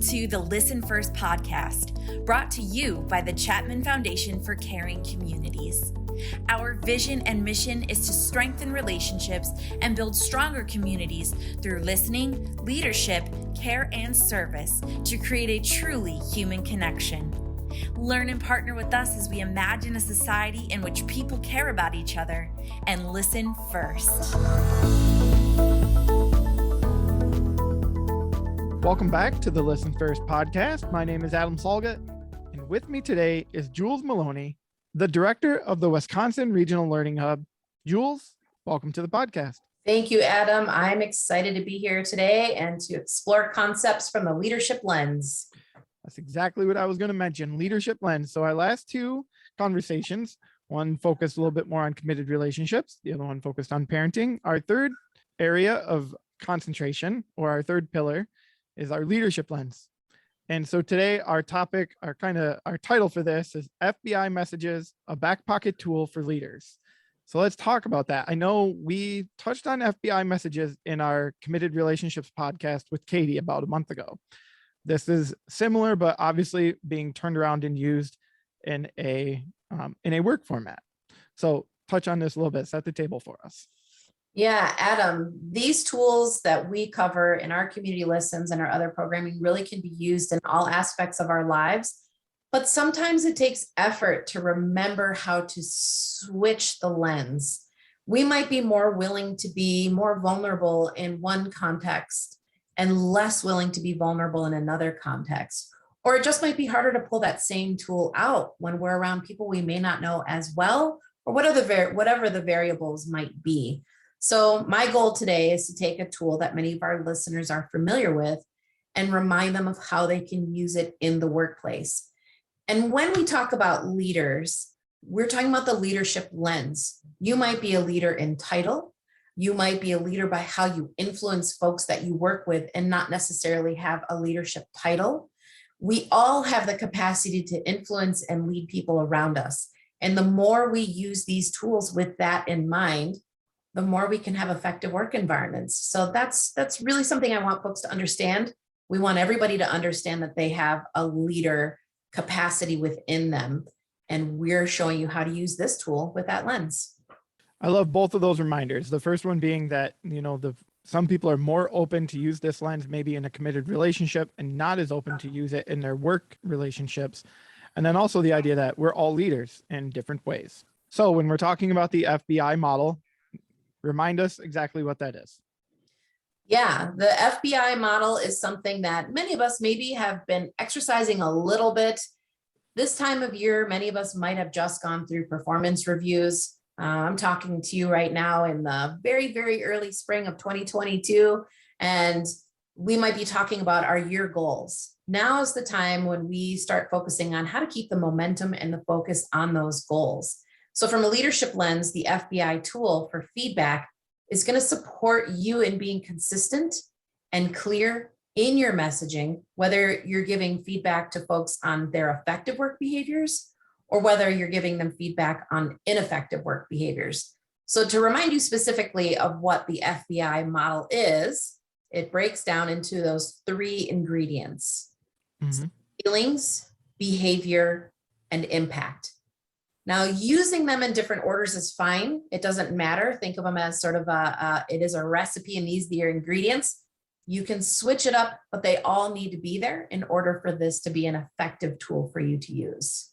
to the Listen First podcast, brought to you by the Chapman Foundation for Caring Communities. Our vision and mission is to strengthen relationships and build stronger communities through listening, leadership, care, and service to create a truly human connection. Learn and partner with us as we imagine a society in which people care about each other and listen first. Welcome back to the Listen First podcast. My name is Adam Salga, and with me today is Jules Maloney, the director of the Wisconsin Regional Learning Hub. Jules, welcome to the podcast. Thank you, Adam. I'm excited to be here today and to explore concepts from the leadership lens. That's exactly what I was going to mention, leadership lens. So our last two conversations, one focused a little bit more on committed relationships, the other one focused on parenting. Our third area of concentration, or our third pillar, is our leadership lens. And so today our topic, our title for this is FBI Messages, a back pocket tool for leaders. So let's talk about that. I know we touched on FBI messages in our committed relationships podcast with Katie about a month ago. This is similar, but obviously being turned around and used in a work format. So touch on this a little bit, set the table for us. Yeah, Adam, these tools that we cover in our community listens and our other programming really can be used in all aspects of our lives. But sometimes it takes effort to remember how to switch the lens. We might be more willing to be more vulnerable in one context and less willing to be vulnerable in another context. Or it just might be harder to pull that same tool out when we're around people we may not know as well, or whatever the variables might be. So my goal today is to take a tool that many of our listeners are familiar with and remind them of how they can use it in the workplace. And when we talk about leaders, we're talking about the leadership lens. You might be a leader in title. You might be a leader by how you influence folks that you work with and not necessarily have a leadership title. We all have the capacity to influence and lead people around us. And the more we use these tools with that in mind, the more we can have effective work environments. So that's really something I want folks to understand. We want everybody to understand that they have a leader capacity within them. And we're showing you how to use this tool with that lens. I love both of those reminders. The first one being that, some people are more open to use this lens maybe in a committed relationship and not as open to use it in their work relationships. And then also the idea that we're all leaders in different ways. So when we're talking about the FBI model, remind us exactly what that is. Yeah, the FBI model is something that many of us maybe have been exercising a little bit. This time of year, many of us might have just gone through performance reviews. I'm talking to you right now in the very, very early spring of 2022, and we might be talking about our year goals. Now is the time when we start focusing on how to keep the momentum and the focus on those goals. So from a leadership lens, the FBI tool for feedback is going to support you in being consistent and clear in your messaging, whether you're giving feedback to folks on their effective work behaviors or whether you're giving them feedback on ineffective work behaviors. So to remind you specifically of what the FBI model is, it breaks down into those three ingredients: feelings, behavior, and impact. Now, using them in different orders is fine. It doesn't matter. Think of them as sort of it is a recipe and these are your ingredients. You can switch it up, but they all need to be there in order for this to be an effective tool for you to use.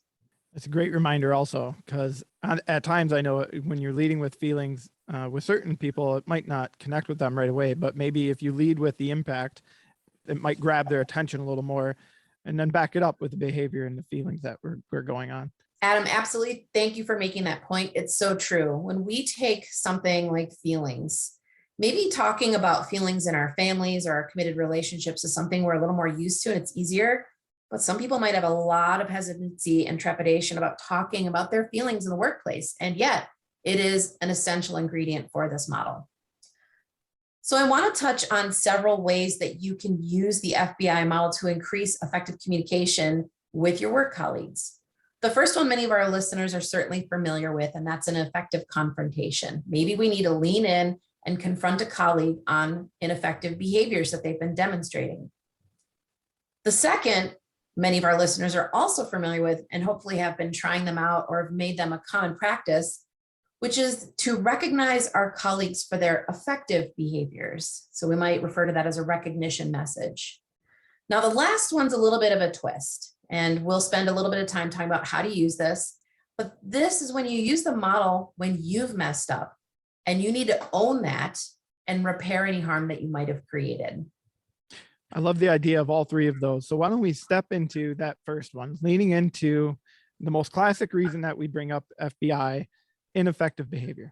It's a great reminder also, because at times I know when you're leading with feelings with certain people, it might not connect with them right away, but maybe if you lead with the impact, it might grab their attention a little more and then back it up with the behavior and the feelings that we're going on. Adam, absolutely. Thank you for making that point. It's so true. When we take something like feelings, maybe talking about feelings in our families or our committed relationships is something we're a little more used to and it's easier. But some people might have a lot of hesitancy and trepidation about talking about their feelings in the workplace. And yet it is an essential ingredient for this model. So I want to touch on several ways that you can use the FBI model to increase effective communication with your work colleagues. The first one many of our listeners are certainly familiar with, and that's an effective confrontation. Maybe we need to lean in and confront a colleague on ineffective behaviors that they've been demonstrating. The second, many of our listeners are also familiar with, and hopefully have been trying them out or have made them a common practice, which is to recognize our colleagues for their effective behaviors. So we might refer to that as a recognition message. Now, the last one's a little bit of a twist, and we'll spend a little bit of time talking about how to use this. But this is when you use the model when you've messed up and you need to own that and repair any harm that you might have created. I love the idea of all three of those. So why don't we step into that first one, leaning into the most classic reason that we bring up FBI, ineffective behavior.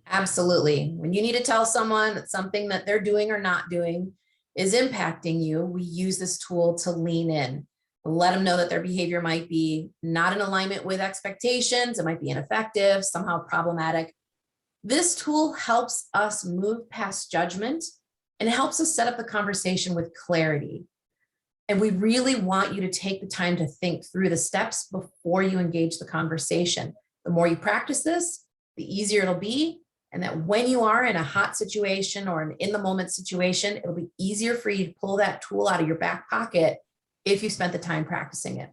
Absolutely. When you need to tell someone that something that they're doing or not doing is impacting you, we use this tool to lean in, let them know that their behavior might be not in alignment with expectations. It might be ineffective, somehow problematic. This tool helps us move past judgment and it helps us set up the conversation with clarity. And we really want you to take the time to think through the steps before you engage the conversation. The more you practice this, the easier it'll be. And that when you are in a hot situation or an in the moment situation, it'll be easier for you to pull that tool out of your back pocket if you spent the time practicing it.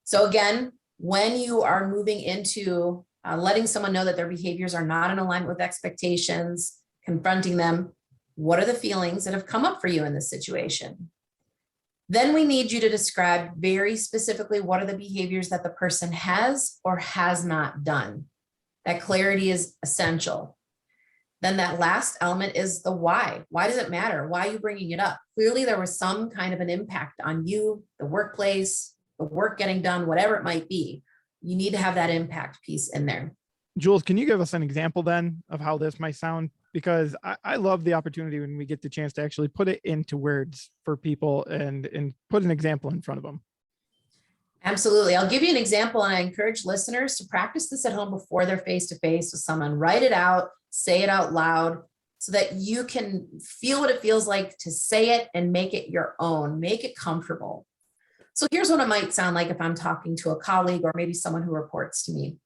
So again, when you are moving into letting someone know that their behaviors are not in alignment with expectations, confronting them, what are the feelings that have come up for you in this situation? Then we need you to describe very specifically what are the behaviors that the person has or has not done. That clarity is essential. Then that last element is the why. Why does it matter? Why are you bringing it up? Clearly there was some kind of an impact on you, the workplace, the work getting done, whatever it might be. You need to have that impact piece in there. Jules, can you give us an example then of how this might sound? Because I love the opportunity when we get the chance to actually put it into words for people and put an example in front of them. Absolutely. I'll give you an example, and I encourage listeners to practice this at home before they're face-to-face with someone. Write it out, say it out loud so that you can feel what it feels like to say it and make it your own, make it comfortable. So here's what it might sound like if I'm talking to a colleague or maybe someone who reports to me.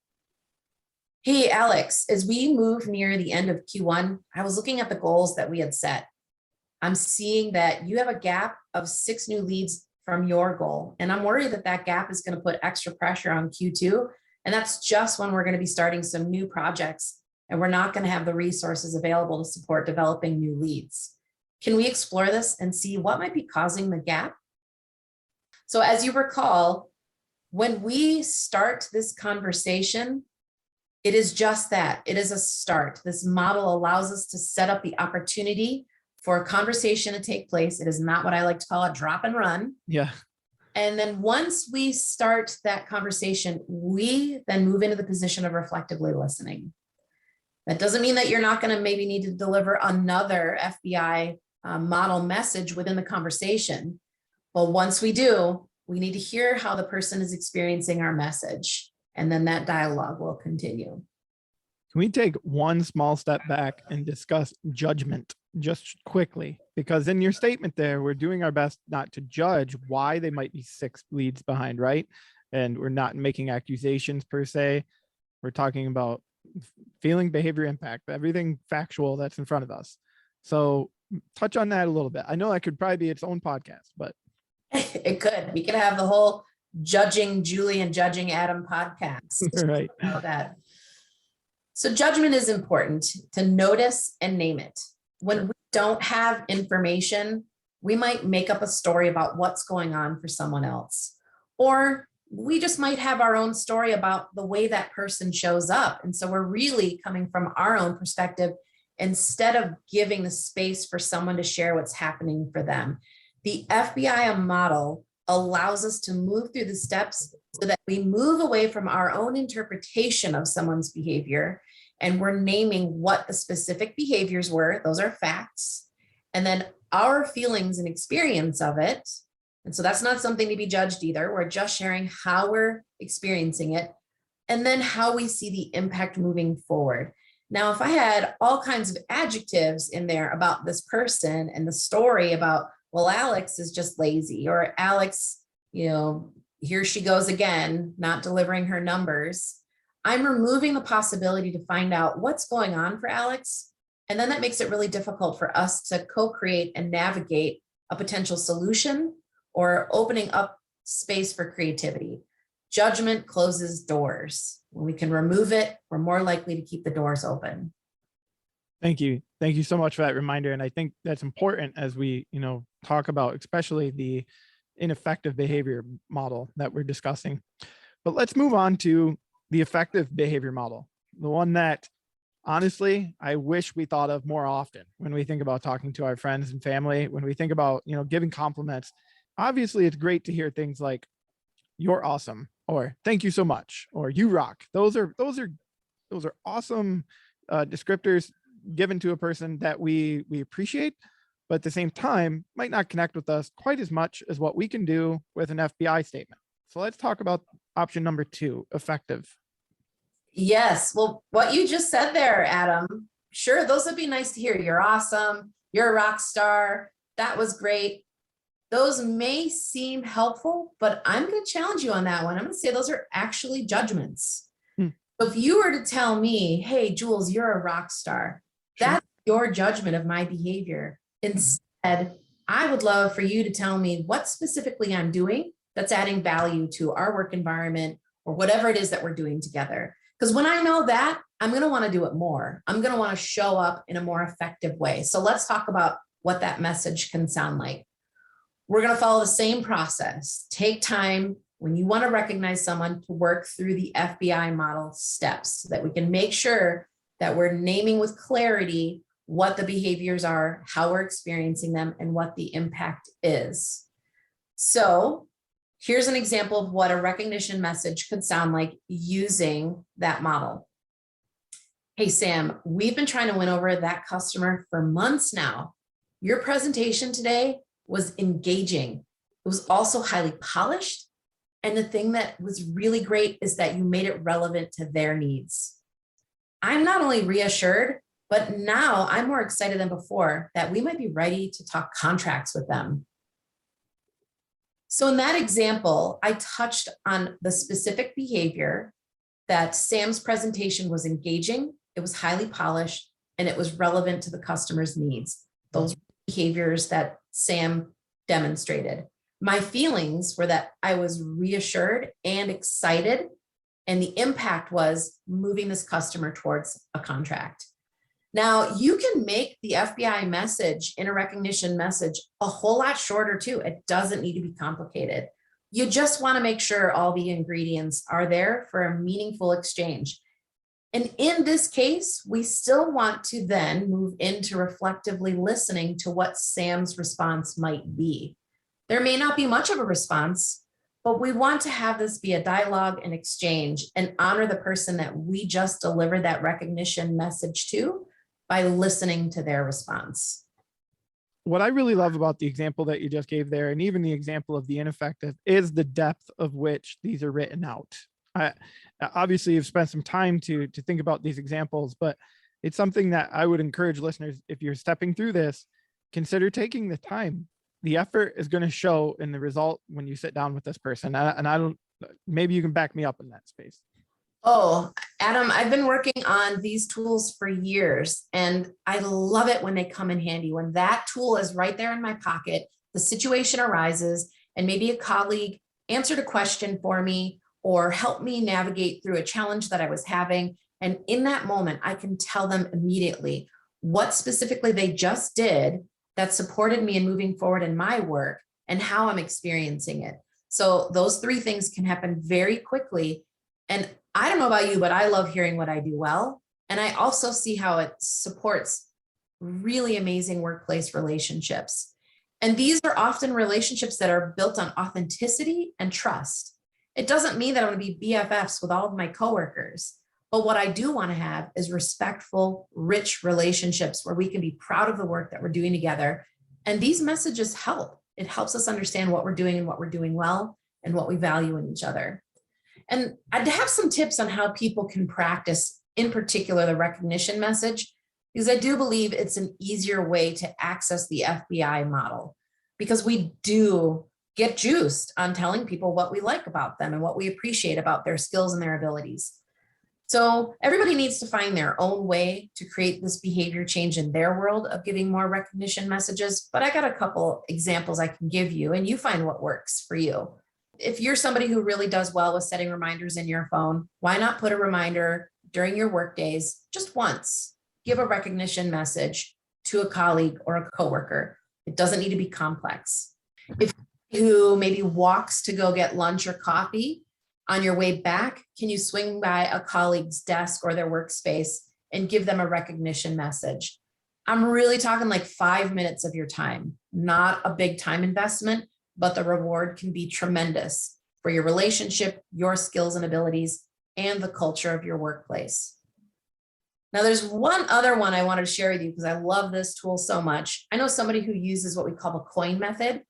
Hey, Alex, as we move near the end of Q1, I was looking at the goals that we had set. I'm seeing that you have a gap of 6 new leads from your goal. And I'm worried that that gap is going to put extra pressure on Q2. And that's just when we're going to be starting some new projects and we're not going to have the resources available to support developing new leads. Can we explore this and see what might be causing the gap? So as you recall, when we start this conversation, it is just that. It is a start. This model allows us to set up the opportunity for a conversation to take place. It is not what I like to call a drop and run. Yeah. And then once we start that conversation, we then move into the position of reflectively listening. That doesn't mean that you're not going to maybe need to deliver another FBI model message within the conversation. But once we do, we need to hear how the person is experiencing our message. And then that dialogue will continue. Can we take one small step back and discuss judgment just quickly? Because in your statement there, we're doing our best not to judge why they might be 6 leads behind, right? And we're not making accusations per se. We're talking about feeling, behavior, impact, everything factual that's in front of us. So touch on that a little bit. I know that could probably be its own podcast, but. It could. We could have the whole Judging Julie and Judging Adam podcast. Right. About that. So judgment is important to notice and name it. When we don't have information, we might make up a story about what's going on for someone else. Or we just might have our own story about the way that person shows up. And so we're really coming from our own perspective instead of giving the space for someone to share what's happening for them. The FBI model allows us to move through the steps so that we move away from our own interpretation of someone's behavior and we're naming what the specific behaviors were. Those are facts. And then our feelings and experience of it. And so that's not something to be judged either. We're just sharing how we're experiencing it and then how we see the impact moving forward. Now, if I had all kinds of adjectives in there about this person and the story about, well, Alex is just lazy, or Alex, here she goes again, not delivering her numbers. I'm removing the possibility to find out what's going on for Alex. And then that makes it really difficult for us to co-create and navigate a potential solution or opening up space for creativity. Judgment closes doors. When we can remove it, we're more likely to keep the doors open. Thank you. Thank you so much for that reminder. And I think that's important as we, talk about especially the ineffective behavior model that we're discussing. But let's move on to the effective behavior model, the one that honestly, I wish we thought of more often when we think about talking to our friends and family, when we think about, giving compliments. Obviously, it's great to hear things like, "You're awesome," or "Thank you so much," or "You rock." Those are awesome descriptors given to a person that we appreciate, but at the same time might not connect with us quite as much as what we can do with an FBI statement. So let's talk about option number 2, effective. Yes. Well, what you just said there, Adam, sure, those would be nice to hear. You're awesome. You're a rock star. That was great. Those may seem helpful, but I'm going to challenge you on that one. I'm going to say those are actually judgments. So if you were to tell me, "Hey, Jules, you're a rock star," that's your judgment of my behavior. Instead, I would love for you to tell me what specifically I'm doing that's adding value to our work environment or whatever it is that we're doing together. Because when I know that, I'm going to want to do it more. I'm going to want to show up in a more effective way. So let's talk about what that message can sound like. We're going to follow the same process. Take time when you want to recognize someone to work through the FBI model steps so that we can make sure that we're naming with clarity what the behaviors are, how we're experiencing them, and what the impact is. So here's an example of what a recognition message could sound like using that model. "Hey, Sam, we've been trying to win over that customer for months now. Your presentation today was engaging. It was also highly polished. And the thing that was really great is that you made it relevant to their needs. I'm not only reassured, but now I'm more excited than before that we might be ready to talk contracts with them." So in that example, I touched on the specific behavior that Sam's presentation was engaging, it was highly polished, and it was relevant to the customer's needs. Those behaviors that Sam demonstrated. My feelings were that I was reassured and excited, and the impact was moving this customer towards a contract. Now, you can make the FBI message in a recognition message a whole lot shorter too. It doesn't need to be complicated. You just want to make sure all the ingredients are there for a meaningful exchange. And in this case, we still want to then move into reflectively listening to what Sam's response might be. There may not be much of a response, but we want to have this be a dialogue and exchange and honor the person that we just delivered that recognition message to by listening to their response. What I really love about the example that you just gave there, and even the example of the ineffective, is the depth of which these are written out. Obviously, you've spent some time to think about these examples, but it's something that I would encourage listeners, if you're stepping through this, consider taking the time. The effort is going to show in the result when you sit down with this person. And I don't, maybe you can back me up in that space. Oh, Adam, I've been working on these tools for years, and I love it when they come in handy. When that tool is right there in my pocket, the situation arises, and maybe a colleague answered a question for me or helped me navigate through a challenge that I was having. And in that moment, I can tell them immediately what specifically they just did that supported me in moving forward in my work and how I'm experiencing it. So those 3 things can happen very quickly. And I don't know about you, but I love hearing what I do well. And I also see how it supports really amazing workplace relationships. And these are often relationships that are built on authenticity and trust. It doesn't mean that I'm going to be BFFs with all of my coworkers, but what I do want to have is respectful, rich relationships where we can be proud of the work that we're doing together. And these messages help. It helps us understand what we're doing and what we're doing well and what we value in each other. And I'd have some tips on how people can practice, in particular, the recognition message, because I do believe it's an easier way to access the FBI model, because we do get juiced on telling people what we like about them and what we appreciate about their skills and their abilities. So everybody needs to find their own way to create this behavior change in their world of giving more recognition messages. But I got a couple examples I can give you, and you find what works for you. If you're somebody who really does well with setting reminders in your phone, why not put a reminder during your work days just once? Give a recognition message to a colleague or a coworker. It doesn't need to be complex. If you maybe walks to go get lunch or coffee, on your way back, can you swing by a colleague's desk or their workspace and give them a recognition message? I'm really talking like 5 minutes of your time, not a big time investment, but the reward can be tremendous for your relationship, your skills and abilities, and the culture of your workplace. Now, there's one other one I wanted to share with you because I love this tool so much. I know somebody who uses what we call the coin method.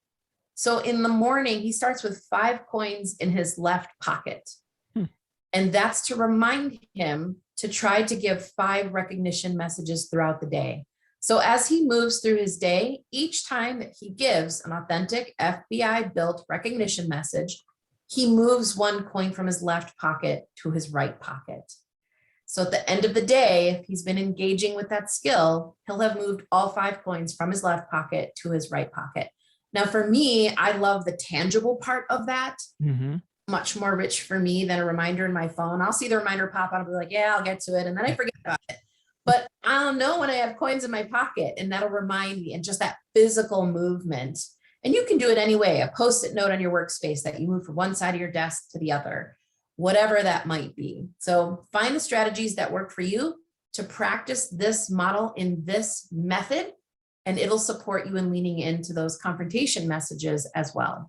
So in the morning, he starts with 5 coins in his left pocket. And that's to remind him to try to give 5 recognition messages throughout the day. So as he moves through his day, each time that he gives an authentic FBI-built recognition message, he moves 1 coin from his left pocket to his right pocket. So at the end of the day, if he's been engaging with that skill, he'll have moved all 5 coins from his left pocket to his right pocket. Now, for me, I love the tangible part of that. Much more rich for me than a reminder in my phone. I'll see the reminder pop out and be like, yeah, I'll get to it. And then I forget about it. But I'll know when I have coins in my pocket, and that'll remind me, and just that physical movement. And you can do it anyway, a Post-it note on your workspace that you move from one side of your desk to the other, whatever that might be. So find the strategies that work for you to practice this model in this method, and it'll support you in leaning into those confrontation messages as well.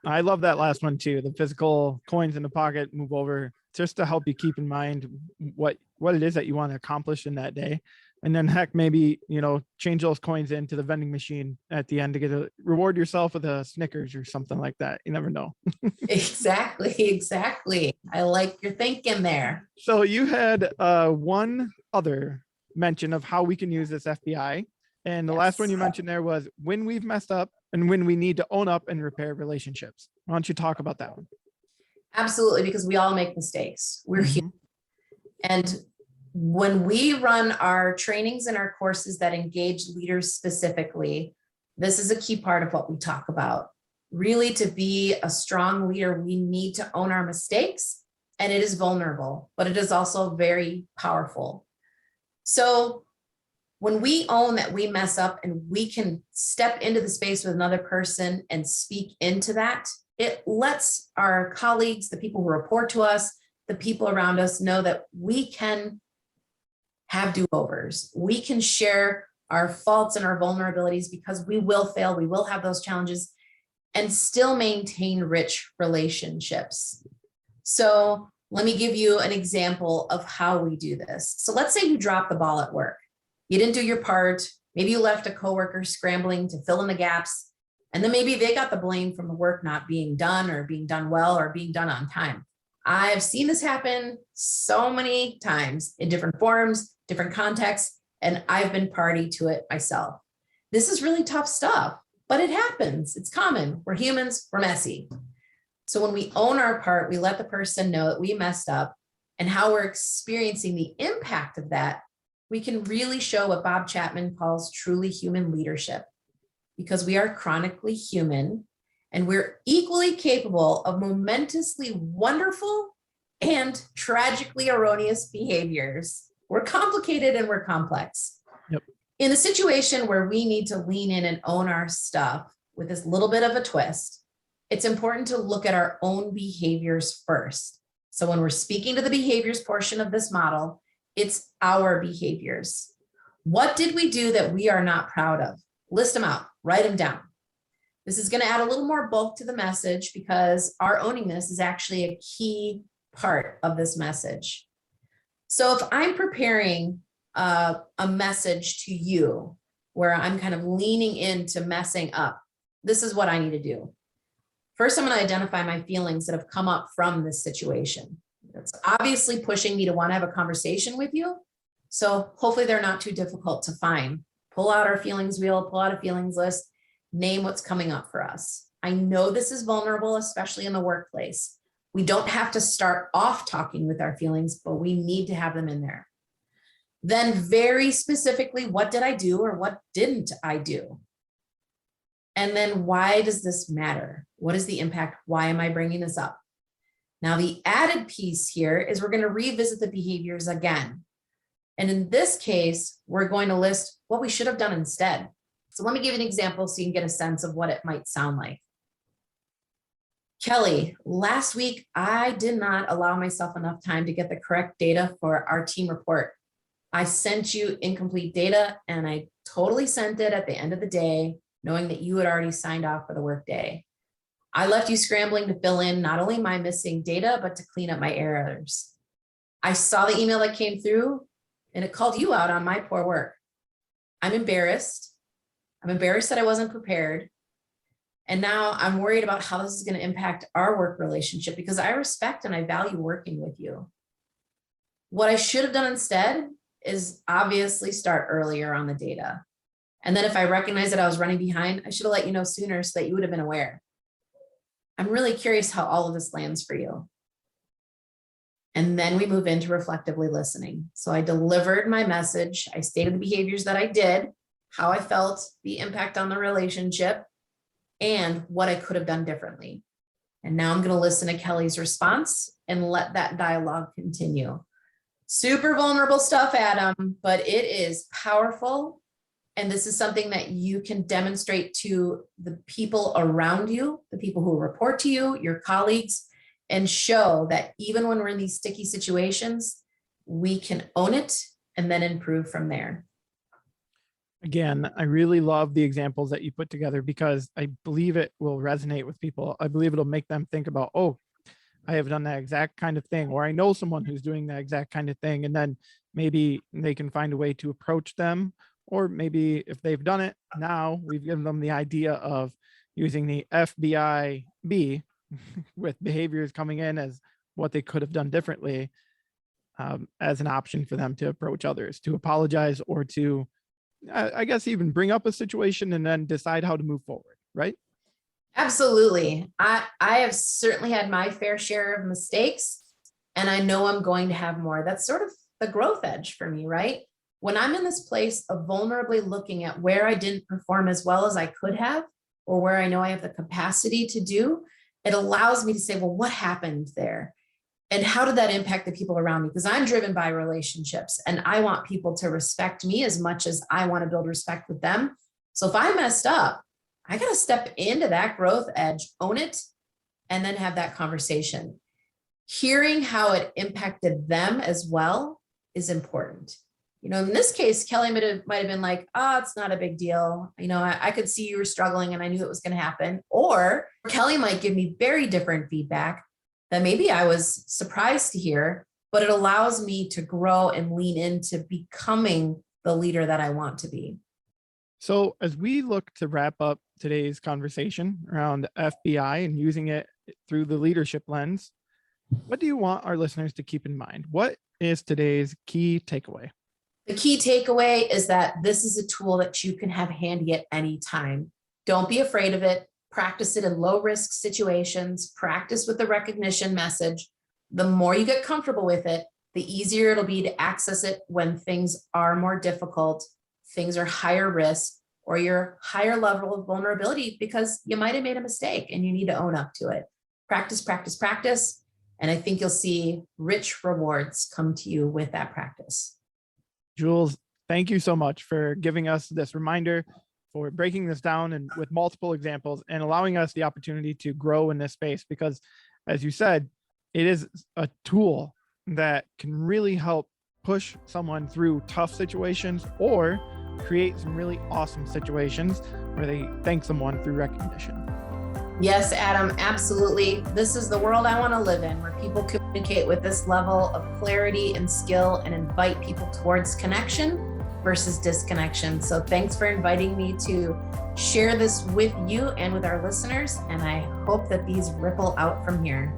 I love that last one too. The physical coins in the pocket, move over, just to help you keep in mind what it is that you want to accomplish in that day. And then heck, maybe, change those coins into the vending machine at the end to reward yourself with a Snickers or something like that. You never know. Exactly. I like your thinking there. So you had one other mention of how we can use this FBI. And the last one you mentioned there was when we've messed up and when we need to own up and repair relationships. Why don't you talk about that one? Absolutely, because we all make mistakes. We're human. And when we run our trainings and our courses that engage leaders specifically, this is a key part of what we talk about. Really, to be a strong leader, we need to own our mistakes, and it is vulnerable, but it is also very powerful. So when we own that we mess up and we can step into the space with another person and speak into that, it lets our colleagues, the people who report to us, the people around us know that we can have do-overs. We can share our faults and our vulnerabilities because we will fail. We will have those challenges and still maintain rich relationships. So let me give you an example of how we do this. So let's say you dropped the ball at work. You didn't do your part. Maybe you left a coworker scrambling to fill in the gaps. And then maybe they got the blame from the work not being done or being done well or being done on time. I've seen this happen so many times in different forms, different contexts, and I've been party to it myself. This is really tough stuff, but it happens. It's common. We're humans, we're messy. So when we own our part, we let the person know that we messed up and how we're experiencing the impact of that. We can really show what Bob Chapman calls truly human leadership, because we are chronically human and we're equally capable of momentously wonderful and tragically erroneous behaviors. We're complicated and we're complex. Yep. In a situation where we need to lean in and own our stuff with this little bit of a twist, it's important to look at our own behaviors first. So when we're speaking to the behaviors portion of this model, it's our behaviors. What did we do that we are not proud of? List them out, write them down. This is going to add a little more bulk to the message because our owning this is actually a key part of this message. So if I'm preparing a message to you where I'm kind of leaning into messing up, this is what I need to do. First, I'm going to identify my feelings that have come up from this situation. It's obviously pushing me to want to have a conversation with you. So hopefully they're not too difficult to find. Pull out our feelings wheel, pull out a feelings list, name what's coming up for us. I know this is vulnerable, especially in the workplace. We don't have to start off talking with our feelings, but we need to have them in there. Then very specifically, what did I do or what didn't I do? And then why does this matter? What is the impact? Why am I bringing this up? Now, the added piece here is we're going to revisit the behaviors again. And in this case, we're going to list what we should have done instead. So let me give you an example so you can get a sense of what it might sound like. Kelly, last week, I did not allow myself enough time to get the correct data for our team report. I sent you incomplete data and I totally sent it at the end of the day, knowing that you had already signed off for the workday. I left you scrambling to fill in not only my missing data, but to clean up my errors. I saw the email that came through and it called you out on my poor work. I'm embarrassed. I'm embarrassed that I wasn't prepared. And now I'm worried about how this is going to impact our work relationship because I respect and I value working with you. What I should have done instead is obviously start earlier on the data. And then if I recognized that I was running behind, I should have let you know sooner so that you would have been aware. I'm really curious how all of this lands for you. And then we move into reflectively listening. So I delivered my message. I stated the behaviors that I did, how I felt, the impact on the relationship, and what I could have done differently. And now I'm going to listen to Kelly's response and let that dialogue continue. Super vulnerable stuff, Adam, but it is powerful. And this is something that you can demonstrate to the people around you, the people who report to you, your colleagues, and show that even when we're in these sticky situations, we can own it and then improve from there. Again, I really love the examples that you put together because I believe it will resonate with people. I believe it'll make them think about, oh, I have done that exact kind of thing, or I know someone who's doing that exact kind of thing. And then maybe they can find a way to approach them. Or maybe if they've done it, now we've given them the idea of using the FBIB with behaviors coming in as what they could have done differently as an option for them to approach others, to apologize, or to, I guess, even bring up a situation and then decide how to move forward, right? Absolutely. I have certainly had my fair share of mistakes, and I know I'm going to have more. That's sort of the growth edge for me, right? When I'm in this place of vulnerably looking at where I didn't perform as well as I could have, or where I know I have the capacity to do, it allows me to say, well, what happened there? And how did that impact the people around me? Because I'm driven by relationships and I want people to respect me as much as I want to build respect with them. So if I messed up, I got to step into that growth edge, own it, and then have that conversation. Hearing how it impacted them as well is important. You know, in this case, Kelly might have been like, oh, it's not a big deal. You know, I could see you were struggling and I knew it was going to happen. Or Kelly might give me very different feedback that maybe I was surprised to hear, but it allows me to grow and lean into becoming the leader that I want to be. So as we look to wrap up today's conversation around FBI and using it through the leadership lens, what do you want our listeners to keep in mind? What is today's key takeaway? The key takeaway is that this is a tool that you can have handy at any time. Don't be afraid of it. Practice it in low risk situations. Practice with the recognition message. The more you get comfortable with it, the easier it'll be to access it when things are more difficult, things are higher risk, or your higher level of vulnerability because you might have made a mistake and you need to own up to it. Practice, practice, practice. And I think you'll see rich rewards come to you with that practice. Jules, thank you so much for giving us this reminder, for breaking this down and with multiple examples and allowing us the opportunity to grow in this space. Because as you said, it is a tool that can really help push someone through tough situations or create some really awesome situations where they thank someone through recognition. Yes, Adam, absolutely. This is the world I want to live in, where people communicate with this level of clarity and skill and invite people towards connection versus disconnection. So thanks for inviting me to share this with you and with our listeners. And I hope that these ripple out from here.